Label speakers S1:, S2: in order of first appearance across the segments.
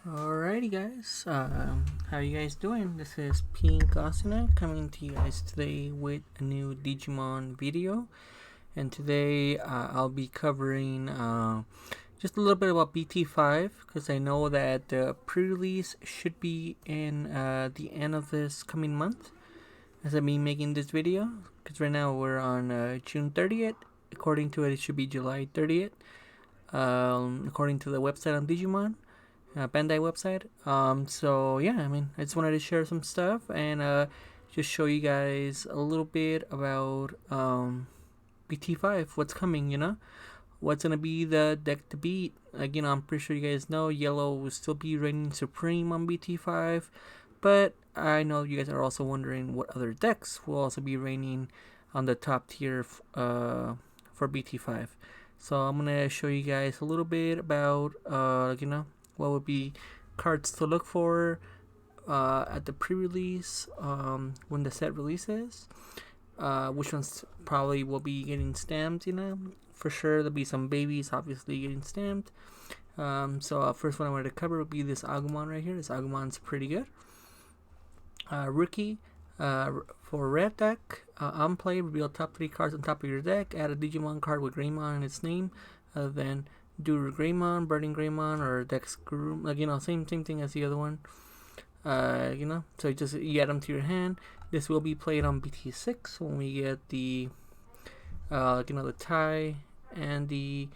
S1: Alrighty guys, how you guys doing? This is Pink Asuna coming to you guys today with a new Digimon video. And today I'll be covering just a little bit about bt5, because I know that the pre-release should be in the end of this coming month as I'm making this video, because right now we're on June 30th. According to it, it should be July 30th, according to the website on Digimon. Bandai website. So yeah, I just wanted to share some stuff and just show you guys a little bit about bt5, what's coming. What's gonna be the deck to beat. Like, I'm pretty sure you guys know Yellow will still be reigning supreme on bt5, but I know you guys are also wondering what other decks will also be reigning on the top tier for bt5. So I'm gonna show you guys a little bit about what would be cards to look for at the pre-release, when the set releases, which ones probably will be getting stamped. For sure there'll be some babies obviously getting stamped. So first one I wanted to cover would be this Agumon right here. This Agumon's pretty good. Rookie, for red deck, on play, reveal top 3 cards on top of your deck. Add a Digimon card with Greymon in its name, other than Duru Greymon, Burning Greymon, or Dex Guru. Same thing as the other one. So you add them to your hand. This will be played on bt6 when we get the the tie and the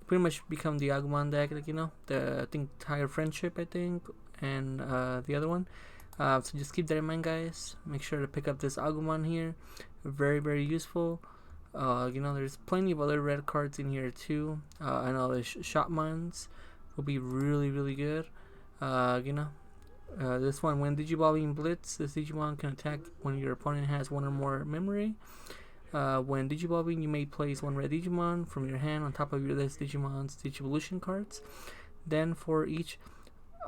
S1: pretty much become the Agumon deck. I think tie of friendship, I think, and the other one. So just keep that in mind, guys. Make sure to pick up this Agumon here. Very useful. There's plenty of other red cards in here too. I know the Shotmons will be really good. This one, when Digivolving Blitz, this Digimon can attack when your opponent has one or more memory. When Digivolving, you may place one red Digimon from your hand on top of your list Digimon's Digivolution cards. Then for each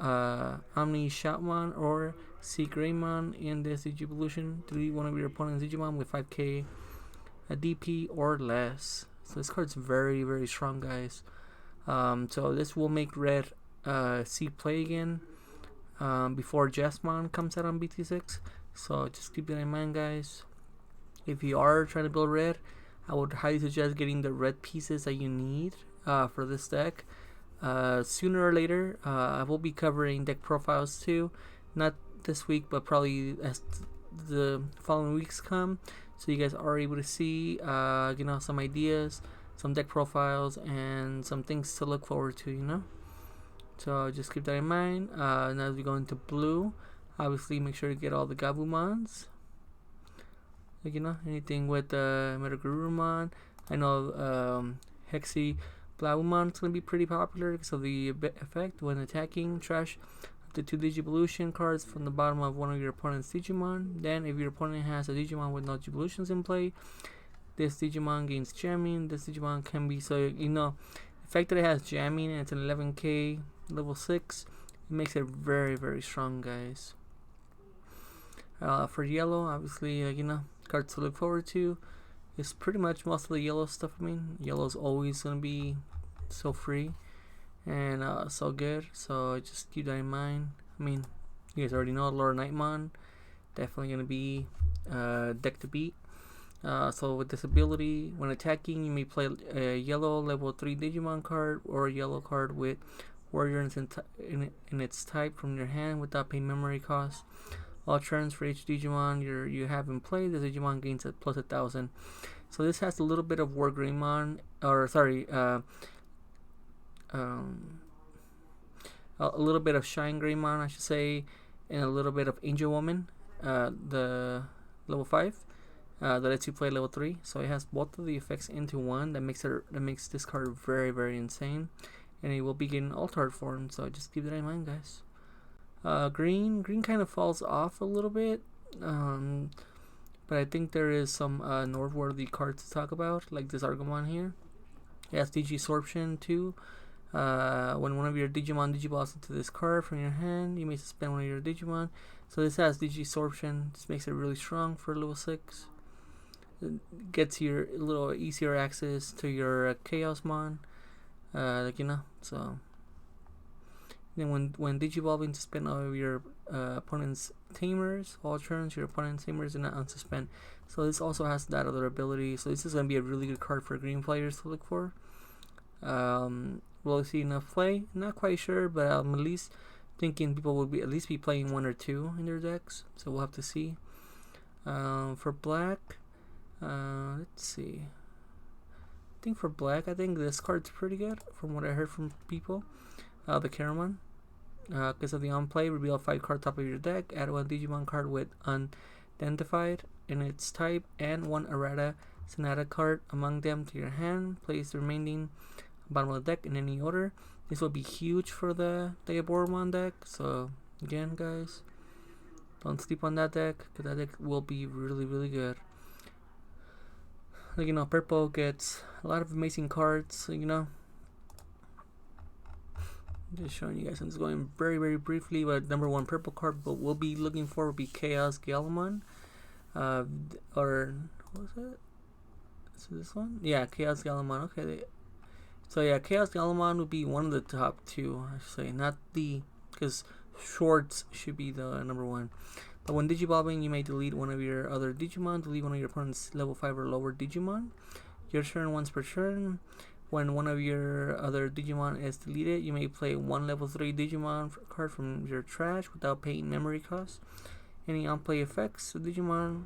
S1: Omni Shoutmon or Sea Greymon in this Digivolution, delete one of your opponent's Digimon with 5k a DP or less. So this card's very strong, guys. So this will make red see play again before Jasmine comes out on bt6. So just keep that in mind, guys. If you are trying to build red, I would highly suggest getting the red pieces that you need for this deck. Sooner or later, I will be covering deck profiles too. Not this week, but probably as the following weeks come, so you guys are able to see some ideas, some deck profiles, and some things to look forward to. So just keep that in mind. Now as we go into blue, obviously make sure to get all the Gabumons. Anything with Metagurumon. I know Hexy Blabumon is going to be pretty popular because of the effect when attacking. Trash the 2 Digivolution cards from the bottom of one of your opponent's Digimon. Then, if your opponent has a Digimon with no Digivolutions in play, this Digimon gains jamming. This Digimon can be, the fact that it has jamming and it's an 11k level 6, it makes it very strong, guys. For yellow, obviously, cards to look forward to. It's pretty much most of the yellow stuff. Yellow's always going to be so free and so good, so just keep that in mind. You guys already know Lord Nightmon, definitely gonna be deck to beat. So with this ability, when attacking, you may play a yellow level 3 Digimon card or a yellow card with warrior in its type from your hand without paying memory cost. All turns for each Digimon you have in play, the Digimon gains a plus 1,000. So this has a little bit of War Greymon, or sorry, a little bit of Shine Greymon, I should say, and a little bit of Angel Woman, the level 5, that lets you play level 3. So it has both of the effects into one. That makes this card very insane, and it will be getting altered form. So just keep that in mind, guys. Green kind of falls off a little bit, but I think there is some noteworthy cards to talk about, like this Argomon here. It has Digisorption too. When one of your Digimon digivolves into this card from your hand, you may suspend one of your Digimon. So this has Digisorption. This makes it really strong for level 6. It gets your little easier access to your Chaosmon. So Then when digivolving, suspend all of your opponent's tamers. All turns, your opponent's tamers do not unsuspend. So this also has that other ability. So this is going to be a really good card for green players to look for. Will I see enough play? Not quite sure, but I'm at least thinking people will be at least be playing 1 or 2 in their decks. So we'll have to see. For black, let's see. I think for black, I think this card's pretty good from what I heard from people. The Caramon. Because of the on-play, reveal a 5 card top of your deck. Add 1 Digimon card with unidentified in its type and 1 errata Sonata card among them to your hand. Place the remaining bottom of the deck in any order. This will be huge for the Diaboromon deck. So again, guys, don't sleep on that deck, because that deck will be really, really good. Like, you know, purple gets a lot of amazing cards. So, you know, just showing you guys. I'm just going very, very briefly. But number 1 purple card, but we'll be looking for will be Chaos Gallimon. Or what was it? So this one, yeah, Chaos Gallimon. Okay, so yeah, Chaos Gallimon would be one of the top 2, I should say, not the, because Schwartz should be the number 1. But when digivolving, you may delete one of your other Digimon, delete one of your opponent's level 5 or lower Digimon. Your turn once per turn. When one of your other Digimon is deleted, you may play 1 level 3 Digimon card from your trash without paying memory cost. Any on-play effects, the Digimon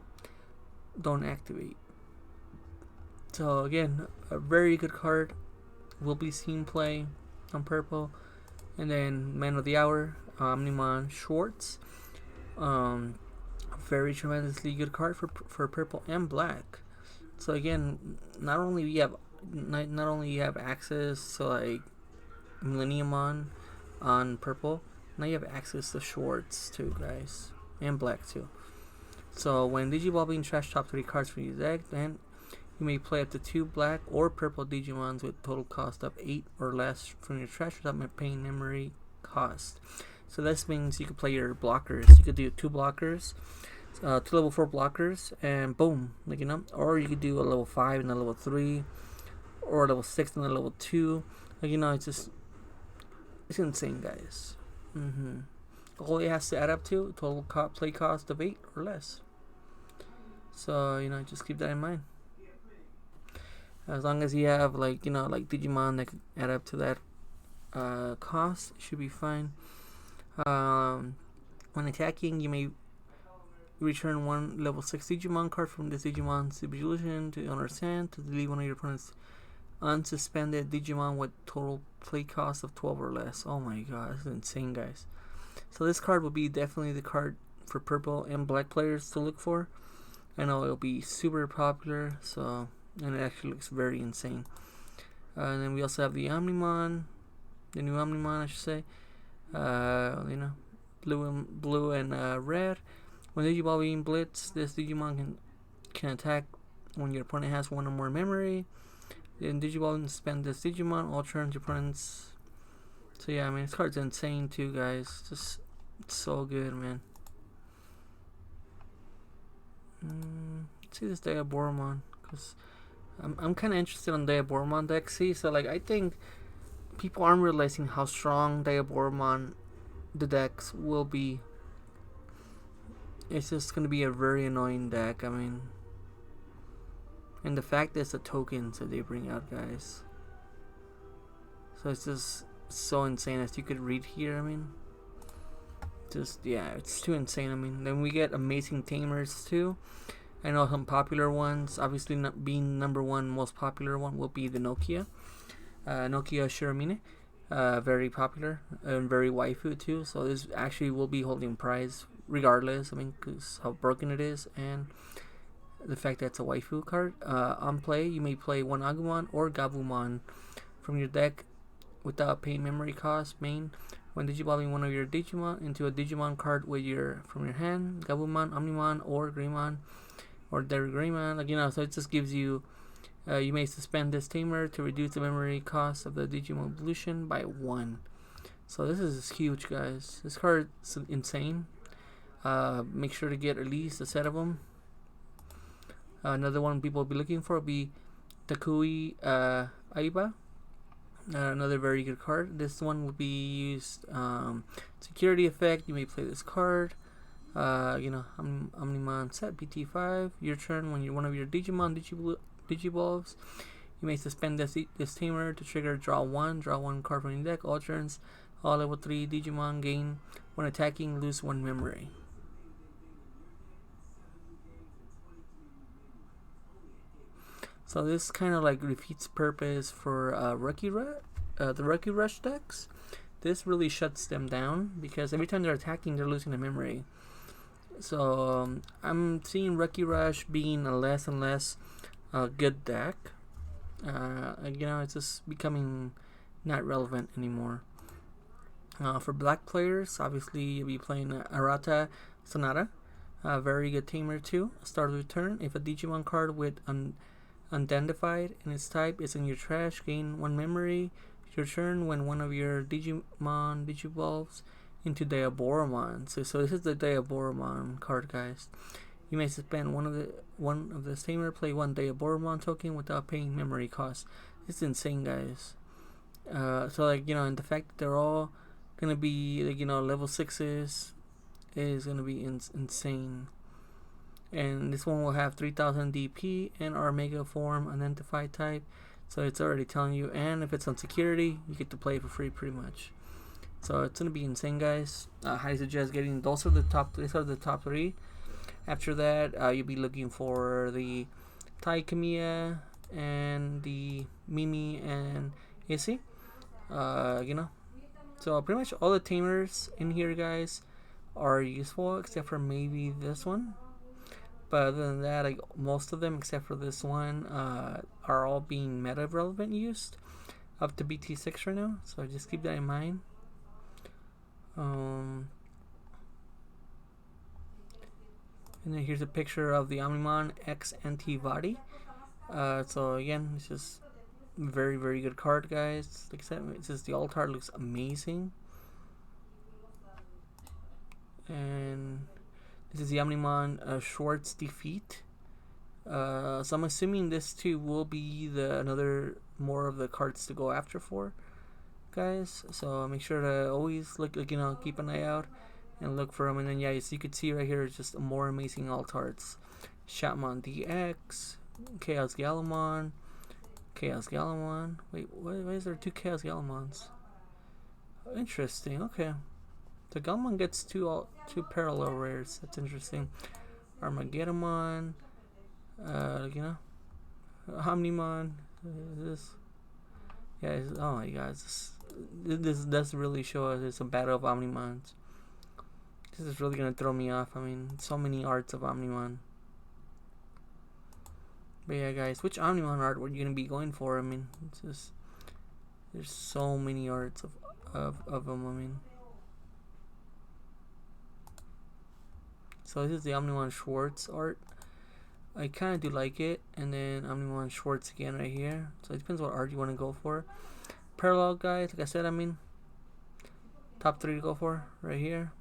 S1: don't activate. So again, a very good card. Will be seen play on purple. And then Man of the Hour, Omnimon Schwartz. Very tremendously good card for purple and black. So again, not only you have access to like Millenniumon on purple, now you have access to Schwartz too, guys, and black too. So when digivolving, trash top 3 cards from your deck, then you may play up to 2 black or purple Digimons with total cost of 8 or less from your trash without paying memory cost. So this means you could play your blockers. You could do 2 blockers, 2 level 4 blockers, and boom, like, you know. Or you could do a level 5 and a level 3, or a level 6 and a level 2. Like, you know, it's insane, guys. All it has to add up to total play cost of 8 or less. So, you know, just keep that in mind. As long as you have, like, you know, like Digimon that can add up to that cost, it should be fine. When attacking, you may return 1 level 6 Digimon card from this Digimon's evolution to owner's hand to delete one of your opponent's unsuspended Digimon with total play cost of 12 or less. Oh my god, that's insane, guys. So this card will be definitely the card for purple and black players to look for. I know it'll be super popular, so, and it actually looks very insane. And then we also have the Omnimon, the new Omnimon, I should say. You know, blue and red. When digivolving blitz, this Digimon can attack when your opponent has 1 or more memory. Then digivolving, spend this Digimon, all turns your opponent's. So yeah, I mean, this card's insane too, guys. Just, it's so good, man. Let's see this Diaboromon, because I'm kind of interested on Diaboromon deck. See, so like, I think people aren't realizing how strong Diaboromon the decks will be. It's just gonna be a very annoying deck. I mean, and the fact that it's the tokens that they bring out, guys. So it's just so insane, as you could read here. I mean, just, yeah, it's too insane. I mean, then we get amazing tamers too. I know some popular ones. Obviously, not being number 1 most popular one will be the Nokia Shiramine. Very popular and very waifu too. So this actually will be holding prize regardless. I mean, because how broken it is and the fact that it's a waifu card. On play, you may play 1 Agumon or Gabumon from your deck without paying memory cost. Main, when digivolving one of your Digimon into a Digimon card with from your hand, Gabumon, Omnimon, or Greymon, or their Greymon. Like, you know, so it just gives you. You may suspend this tamer to reduce the memory cost of the Digimon evolution by 1. So this is huge, guys. This card is insane. Make sure to get at least a set of them. Another one people will be looking for will be Takui Aiba. Another very good card. This one will be used security effect. You may play this card. Omnimon set bt5. Your turn. When one of your digimon digivolves, you may suspend this tamer to trigger draw one card from your deck. All turns, all level 3 digimon gain, when attacking, lose 1 memory. So this kind of like defeats purpose for the Rookie Rush decks. This really shuts them down because every time they're attacking, they're losing a memory. So I'm seeing Rookie Rush being a less and less good deck. It's just becoming not relevant anymore. For black players, obviously you'll be playing Arata Sonata, a very good tamer too. Start of the turn, if a Digimon card with unidentified in its type is in your trash, gain 1 memory. Your turn, when one of your Digimon digivolves into Diaboromon. So this is the Diaboromon card, guys. You may suspend one of the tamer, play 1 Diaboromon token without paying memory cost. This is insane, guys. And the fact that they're all gonna be level 6s is gonna be insane. And this one will have 3000 DP and our mega form identified type, so it's already telling you. And if it's on security, you get to play it for free pretty much. So it's gonna be insane, guys. I highly suggest getting those. Are the top 3. After that, you'll be looking for the Tai Kamiya and the Mimi and Issy. So pretty much all the tamers in here, guys, are useful except for maybe this one. But other than that, most of them except for this one are all being meta relevant used up to bt6 right now. So just keep that in mind. And then here's a picture of the Omnimon X Antivati. So again, it's just very, very good card, guys. Like I said, it's just the alt art looks amazing. And this is the Omnimon Schwartz defeat. So I'm assuming this too will be another more of the cards to go after for, guys. So make sure to always keep an eye out and look for them. And then as you can see right here, it's just more amazing alt arts. Shatmon DX, Chaos Galamon. Wait, why is there 2 Chaos Galamons? Oh, interesting. Okay. The Galamon gets two parallel rares. That's interesting. Armageddon, Omnimon. Oh my god, this does really show us it's a battle of Omnimons. This is really gonna throw me off. I mean, so many arts of Omnimon. But yeah, guys, which Omnimon art were you gonna be going for? I mean, it's just there's so many arts of them. I mean. So this is the Omnimon Schwartz art. I kind of do like it. And then Omnimon Schwartz again right here. So it depends what art you want to go for. Parallel, guys, like I said, I mean, top 3 to go for right here.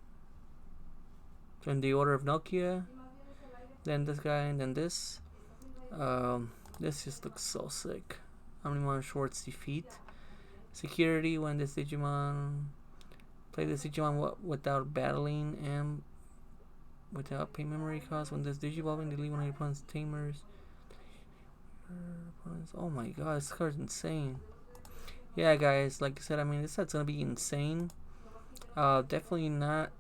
S1: So in the order of Nokia, then this guy, and then this. This just looks so sick. Omnimon Schwartz defeat. Security, when this Digimon, play this Digimon without battling and without pay memory cost. When this Digivolving, delete one of your opponent's tamers. Oh my god, this card's insane. Yeah, guys, like I said, I mean, this set's gonna be insane. Definitely not.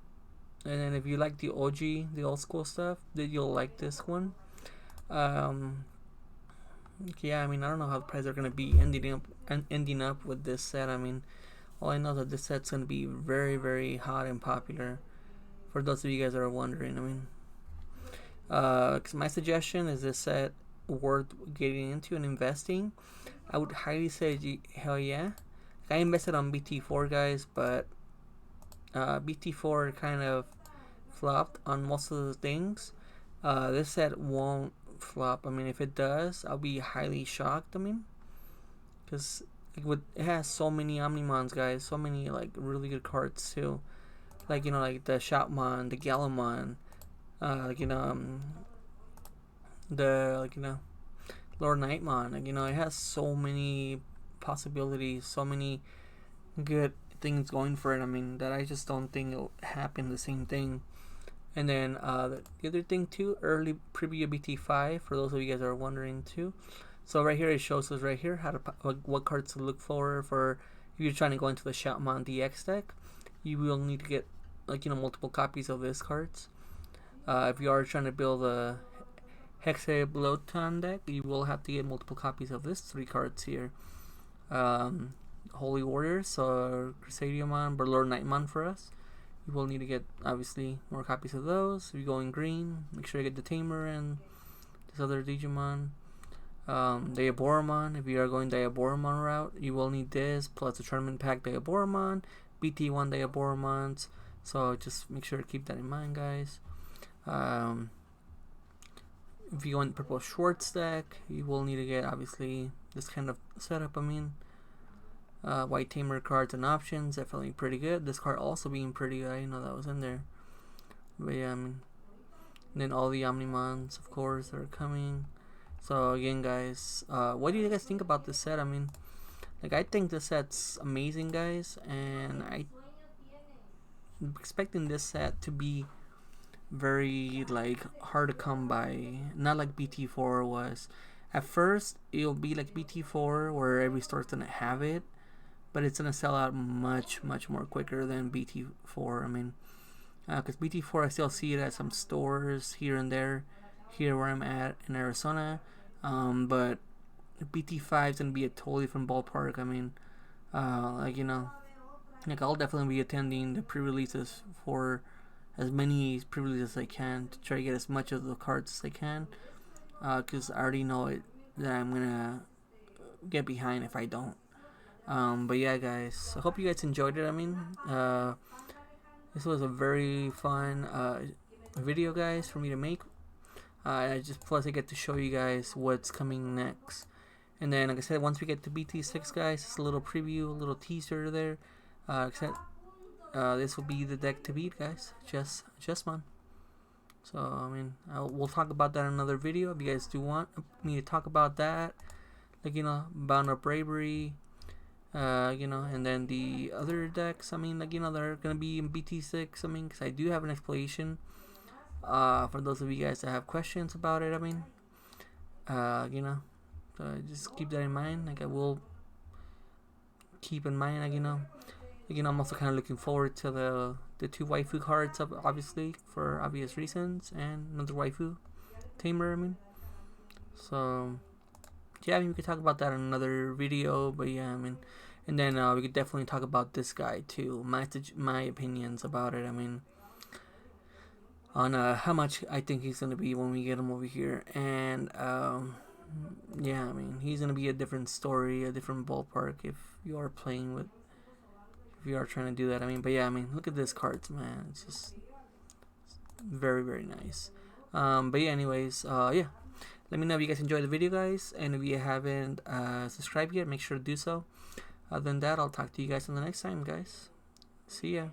S1: And then if you like the OG, the old school stuff, then you'll like this one. Yeah, I mean, I don't know how the prices are gonna be ending up with this set. I mean, all I know is that this set's gonna be very, very hot and popular. For those of you guys that are wondering, I mean, cause my suggestion is this set worth getting into and investing. I would highly say hell yeah. I invested on bt4, guys, but bt4 kind of flopped on most of the things. This set won't flop. I mean, if it does, I'll be highly shocked. I mean, because it has so many Omnimons, guys, so many like really good cards too. Like like the Shatmon, the Galamon, the Lord Nightmon. It has so many possibilities, so many good things going for it. I mean, that I just don't think it'll happen the same thing. And then the other thing too, early preview bt5 for those of you guys that are wondering too. So right here it shows us right here how to what cards to look for if you're trying to go into the Shaman DX deck. You will need to get multiple copies of these cards. If you are trying to build a Hexabloton deck, you will have to get multiple copies of these 3 cards here. Holy Warriors, so Crusademon, Lord Nightmon for us. You will need to get obviously more copies of those. If you go in green, make sure you get the Tamer and this other Digimon. Diaboromon, if you are going Diaboromon route, you will need this plus the tournament pack Diaboromon, bt1 Diaboromons. So just make sure to keep that in mind, guys. If you go in purple Schwartz deck, you will need to get obviously this kind of setup. I mean, white Tamer cards and options, definitely pretty good. This card also being pretty good. I didn't know that was in there. But yeah, I mean, and then all the Omnimons, of course, that are coming. So again, guys, what do you guys think about this set? I mean, I think this set's amazing, guys, and I'm expecting this set to be very hard to come by, not like bt4 was. At first it'll be like bt4 where every store's gonna have it, but it's gonna sell out much more quicker than bt4. I mean, because bt4 I still see it at some stores here and there, here where I'm at in Arizona, but bt5 is gonna be a totally different ballpark. I mean, I'll definitely be attending the pre-releases for as many pre-releases as I can to try to get as much of the cards as I can, because I already know it that I'm gonna get behind if I don't. But yeah, guys, I hope you guys enjoyed it. I mean, this was a very fun video, guys, for me to make. Plus I get to show you guys what's coming next. And then, like I said, once we get to bt6, guys, it's a little preview, a little teaser there. This will be the deck to beat, guys. Justmon. So I mean, we'll talk about that in another video if you guys do want me to talk about that, Bound of Bravery, and then the other decks. I mean, they're gonna be in bt6. I mean, because I do have an explanation. For those of you guys that have questions about it, I mean, so just keep that in mind. I will keep in mind, I'm also kind of looking forward to the 2 waifu cards, obviously, for obvious reasons, and another waifu Tamer. I mean, so yeah, I mean, we could talk about that in another video. But yeah, I mean, and then we could definitely talk about this guy too. My opinions about it. I mean, on how much I think he's gonna be when we get him over here, and yeah, I mean, he's gonna be a different story, a different ballpark if you are playing with. If you are trying to do that, I mean, but yeah, I mean, look at this cards, man. It's just very nice. But yeah, anyways, yeah, let me know if you guys enjoyed the video, guys, and if you haven't subscribed yet, make sure to do so. Other than that, I'll talk to you guys on the next time, guys. See ya.